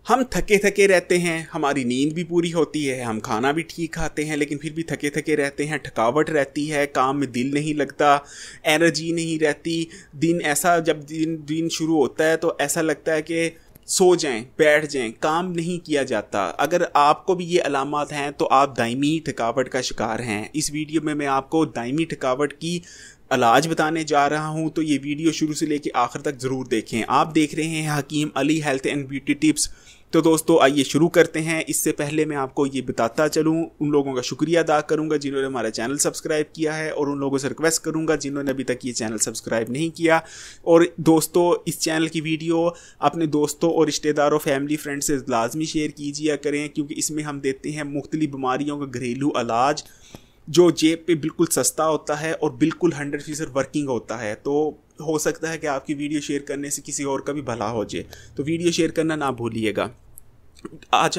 हम थके थके रहते हैं, हमारी नींद भी पूरी होती है, हम खाना भी ठीक खाते हैं, लेकिन फिर भी थके थके रहते हैं, थकावट रहती है, काम में दिल नहीं लगता, एनर्जी नहीं रहती। दिन ऐसा जब दिन शुरू होता है तो ऐसा लगता है कि सो जाएं, बैठ जाएं, काम नहीं किया जाता। अगर आपको भी ये अलामात हैं तो आप दायमी थकावट का शिकार हैं। इस वीडियो में मैं आपको दायमी थकावट की इलाज बताने जा रहा हूं, तो ये वीडियो शुरू से लेकर आखिर तक ज़रूर देखें। आप देख रहे हैं Hakim Ali health and beauty tips. तो दोस्तों आइए शुरू करते हैं। इससे पहले मैं आपको ये बताता चलूँ, उन लोगों का शुक्रिया अदा करूँगा जिन्होंने हमारा चैनल सब्सक्राइब किया है, और उन लोगों से रिक्वेस्ट करूँगा जिन्होंने अभी तक ये चैनल सब्सक्राइब नहीं किया। और दोस्तों इस चैनल की वीडियो अपने दोस्तों और रिश्तेदारों, फैमिली, फ्रेंड से लाजमी शेयर कीजिए करें, क्योंकि इसमें हम देते हैं मुख्तलिफ बीमारियों का घरेलू इलाज जो जेब पे बिल्कुल सस्ता होता है और बिल्कुल 100% वर्किंग होता है। तो हो सकता है कि आपकी वीडियो शेयर करने से किसी और का भी भला हो जाए, तो वीडियो शेयर करना ना भूलिएगा। आज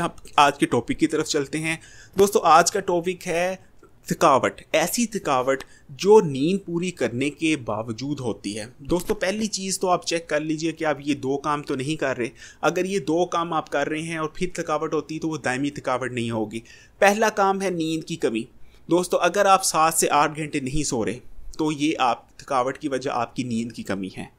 के टॉपिक की तरफ चलते हैं। दोस्तों आज का टॉपिक है थकावट। ऐसी थकावट जो नींद पूरी करने के बावजूद होती है। दोस्तों पहली चीज़ तो आप चेक कर लीजिए कि आप ये दो काम तो नहीं कर रहे। अगर ये दो काम आप कर रहे हैं और फिर थकावट होती है तो वो दायमी थकावट नहीं होगी। पहला काम है नींद की कमी। दोस्तों अगर आप 7 से 8 घंटे नहीं सो रहे तो ये आप थकावट की वजह आपकी नींद की कमी है।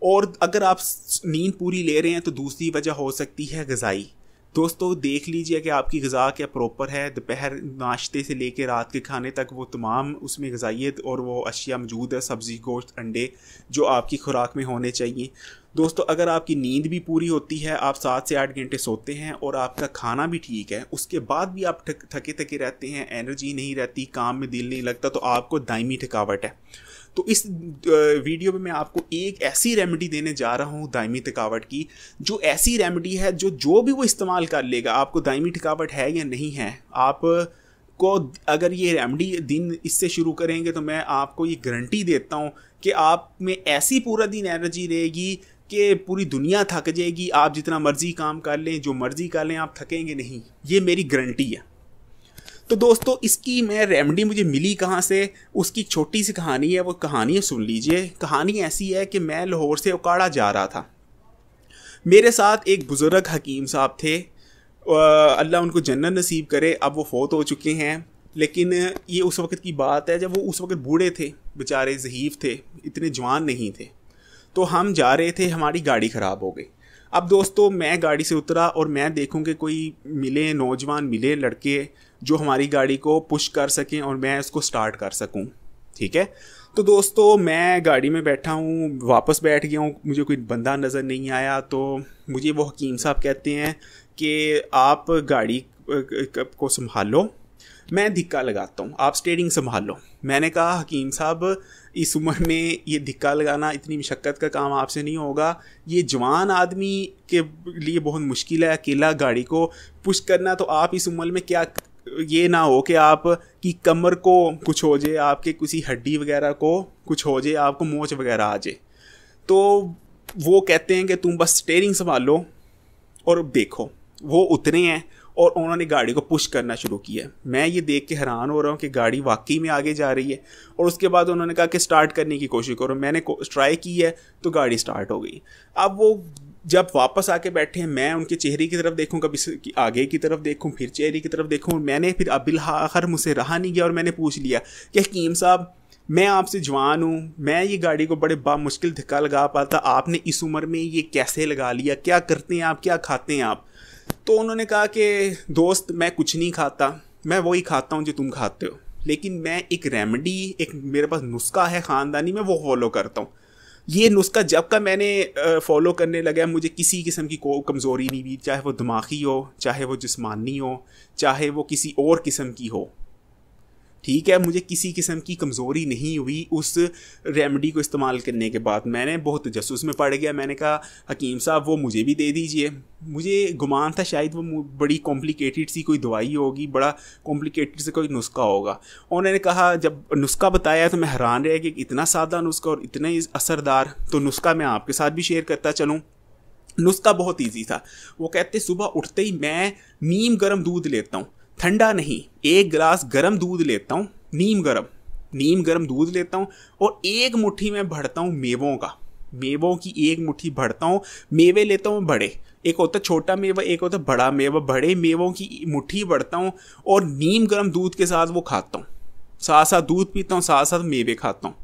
और अगर आप नींद पूरी ले रहे हैं तो दूसरी वजह हो सकती है ग़िज़ाई। दोस्तों देख लीजिए कि आपकी ग़िज़ा क्या प्रॉपर है। दोपहर नाश्ते से लेकर रात के खाने तक वो तमाम उसमें ग़िज़ाइयत और वो अशिया मौजूद है, सब्ज़ी, गोश्त, अंडे, जो आपकी खुराक में होने चाहिए। दोस्तों अगर आपकी नींद भी पूरी होती है, आप 7 से 8 घंटे सोते हैं और आपका खाना भी ठीक है, उसके बाद भी आप थके थके रहते हैं, एनर्जी नहीं रहती, काम में दिल नहीं लगता, तो आपको दायमी थकावट है। तो इस वीडियो में मैं आपको एक ऐसी रेमेडी देने जा रहा हूँ दायमी थकावट की, जो ऐसी रेमेडी है जो भी वो इस्तेमाल कर लेगा, आपको दायमी थकावट है या नहीं है, आपको अगर ये रेमेडी दिन इससे शुरू करेंगे तो मैं आपको ये गारंटी देता हूँ कि आप में ऐसी पूरा दिन एनर्जी रहेगी कि पूरी दुनिया थक जाएगी। आप जितना मर्जी काम कर लें, जो मर्जी कर लें, आप थकेंगे नहीं, ये मेरी गारंटी है। तो दोस्तों इसकी मैं रेमेडी मुझे मिली कहाँ से, उसकी छोटी सी कहानी है, वो कहानी सुन लीजिए। कहानी ऐसी है कि मैं लाहौर से उकाड़ा जा रहा था। मेरे साथ एक बुज़ुर्ग हकीम साहब थे, अल्लाह उनको जन्नत नसीब करे। अब वो फौत हो चुके हैं, लेकिन ये उस वक्त की बात है जब वो उस वक्त बूढ़े थे, बेचारे ज़ईफ़ थे, इतने जवान नहीं थे। तो हम जा रहे थे, हमारी गाड़ी ख़राब हो गई। अब दोस्तों मैं गाड़ी से उतरा और मैं देखूँ कि कोई मिले, नौजवान मिले, लड़के जो हमारी गाड़ी को पुश कर सकें और मैं उसको स्टार्ट कर सकूं। ठीक है, तो दोस्तों मैं गाड़ी में बैठा हूँ, वापस बैठ गया हूँ, मुझे कोई बंदा नज़र नहीं आया। तो मुझे वो हकीम साहब कहते हैं कि आप गाड़ी को संभालो, मैं धिक्का लगाता हूँ, आप स्टीयरिंग संभालो। मैंने कहा हकीम साहब इस उम्र में ये धिक्का लगाना, इतनी मशक्क़त का काम आपसे नहीं होगा, ये जवान आदमी के लिए बहुत मुश्किल है अकेला गाड़ी को पुश करना। तो आप इस उम्र में क्या, ये ना हो कि आप की कमर को कुछ हो जाए, आपके किसी हड्डी वगैरह को कुछ हो जाए, आपको मोच वगैरह आ जाए। तो वो कहते हैं कि तुम बस स्टीयरिंग संभालो और देखो। वो उतरे हैं और उन्होंने गाड़ी को पुश करना शुरू किया। मैं ये देख के हैरान हो रहा हूँ कि गाड़ी वाकई में आगे जा रही है। और उसके बाद उन्होंने कहा कि स्टार्ट करने की कोशिश करो। मैंने ट्राई की है तो गाड़ी स्टार्ट हो गई। अब वो जब वापस आके बैठे हैं, मैं उनके चेहरे की तरफ देखूं, कभी आगे की तरफ देखूं, फिर चेहरे की तरफ देखूं। मैंने फिर अबिल आखिर मुझसे रहा नहीं गया और मैंने पूछ लिया कि हकीम साहब मैं आपसे जवान हूँ, मैं ये गाड़ी को बड़े बामुश्किल धक्का लगा पाता, आपने इस उम्र में ये कैसे लगा लिया, क्या करते हैं आप, क्या खाते हैं आप? तो उन्होंने कहा कि दोस्त मैं कुछ नहीं खाता, मैं वही खाता हूँ जो तुम खाते हो, लेकिन मैं एक रेमेडी, एक मेरे पास नुस्खा है ख़ानदानी में, वो फॉलो करता हूँ। ये नुस्खा जब का मैंने फॉलो करने लगा, मुझे किसी किस्म की कोई कमज़ोरी नहीं हुई, चाहे वो दिमागी हो, चाहे वो जिस्मानी हो, चाहे वो किसी और किस्म की हो। ठीक है, मुझे किसी किस्म की कमज़ोरी नहीं हुई उस रेमेडी को इस्तेमाल करने के बाद। मैंने बहुत तजस्सुस में पड़ गया। मैंने कहा हकीम साहब वो मुझे भी दे दीजिए। मुझे गुमान था शायद वो बड़ी कॉम्प्लिकेटेड सी कोई दवाई होगी, बड़ा कॉम्प्लिकेटेड से कोई नुस्खा होगा। उन्होंने कहा, जब नुस्खा बताया तो मैं हैरान रह गया कि इतना सादा नुस्खा और इतना असरदार। तो नुस्खा मैं आपके साथ भी शेयर करता चलूँ। नुस्खा बहुत ईजी था। वो कहते सुबह उठते ही मैं नीम गर्म दूध लेता हूँ, ठंडा नहीं, 1 गिलास गर्म दूध लेता हूँ, नीम गर्म दूध लेता हूँ, और 1 मुट्ठी में भरता हूँ मेवों की 1 मुट्ठी भरता हूँ। मेवे लेता हूँ बड़े, एक होता है छोटा मेवा, एक होता है बड़ा मेवा। बड़े मेवों की मुट्ठी बढ़ता हूँ और नीम गर्म दूध के साथ वो खाता हूँ, साथ साथ दूध पीता हूँ, साथ साथ मेवे खाता हूँ।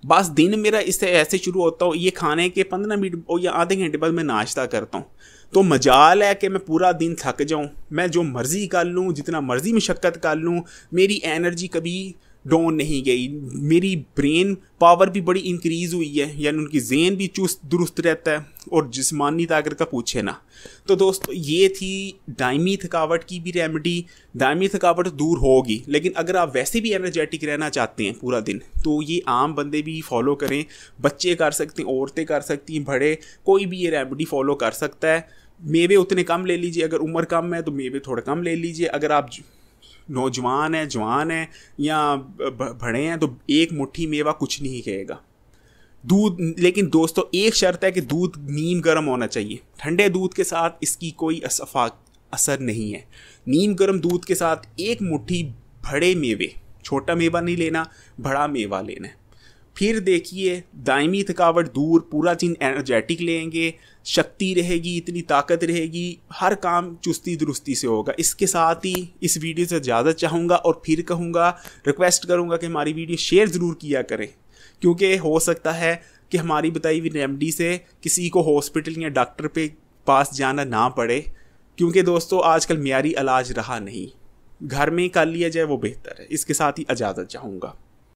बस दिन मेरा इससे ऐसे शुरू होता हूँ। ये खाने के 15 मिनट या आधे घंटे बाद मैं नाश्ता करता हूँ। तो मजाल है कि मैं पूरा दिन थक जाऊँ, मैं जो मर्ज़ी कर लूँ, जितना मर्ज़ी मशक्क़त कर लूँ, मेरी एनर्जी कभी डाउन नहीं गई। मेरी ब्रेन पावर भी बड़ी इंक्रीज़ हुई है, यानी उनकी ज़हन भी चुस्त दुरुस्त रहता है, और जिस्मानी ताकत का पूछे ना। तो दोस्तों ये थी दायमी थकावट की भी रेमेडी। दायमी थकावट दूर होगी, लेकिन अगर आप वैसे भी एनर्जेटिक रहना चाहते हैं पूरा दिन, तो ये आम बंदे भी फॉलो करें। बच्चे कर सकते हैं, औरतें कर सकती हैं, बड़े, कोई भी ये रेमेडी फॉलो कर सकता है। मेवे उतने कम ले लीजिए, अगर उम्र कम है तो मेवे थोड़ा कम ले लीजिए। अगर आप नौजवान है, जवान है या बड़े हैं तो एक मुट्ठी मेवा कुछ नहीं कहेगा। दूध, लेकिन दोस्तों एक शर्त है कि दूध नीम गर्म होना चाहिए। ठंडे दूध के साथ इसकी कोई असर नहीं है। नीम गर्म दूध के साथ एक मुट्ठी बड़े मेवे, छोटा मेवा नहीं लेना, बड़ा मेवा लेना है। फिर देखिए दायमी थकावट दूर, पूरा दिन एनर्जेटिक लेंगे, शक्ति रहेगी, इतनी ताकत रहेगी, हर काम चुस्ती दुरुस्ती से होगा। इसके साथ ही इस वीडियो से ज़्यादा चाहूँगा और फिर कहूँगा, रिक्वेस्ट करूँगा कि हमारी वीडियो शेयर ज़रूर किया करें, क्योंकि हो सकता है कि हमारी बताई हुई रेमेडी से किसी को हॉस्पिटल या डॉक्टर पे पास जाना ना पड़े, क्योंकि दोस्तों आजकल मियारी इलाज रहा नहीं। घर में कर लिया जाए वो बेहतर है। इसके साथ ही इजाज़त चाहूँगा।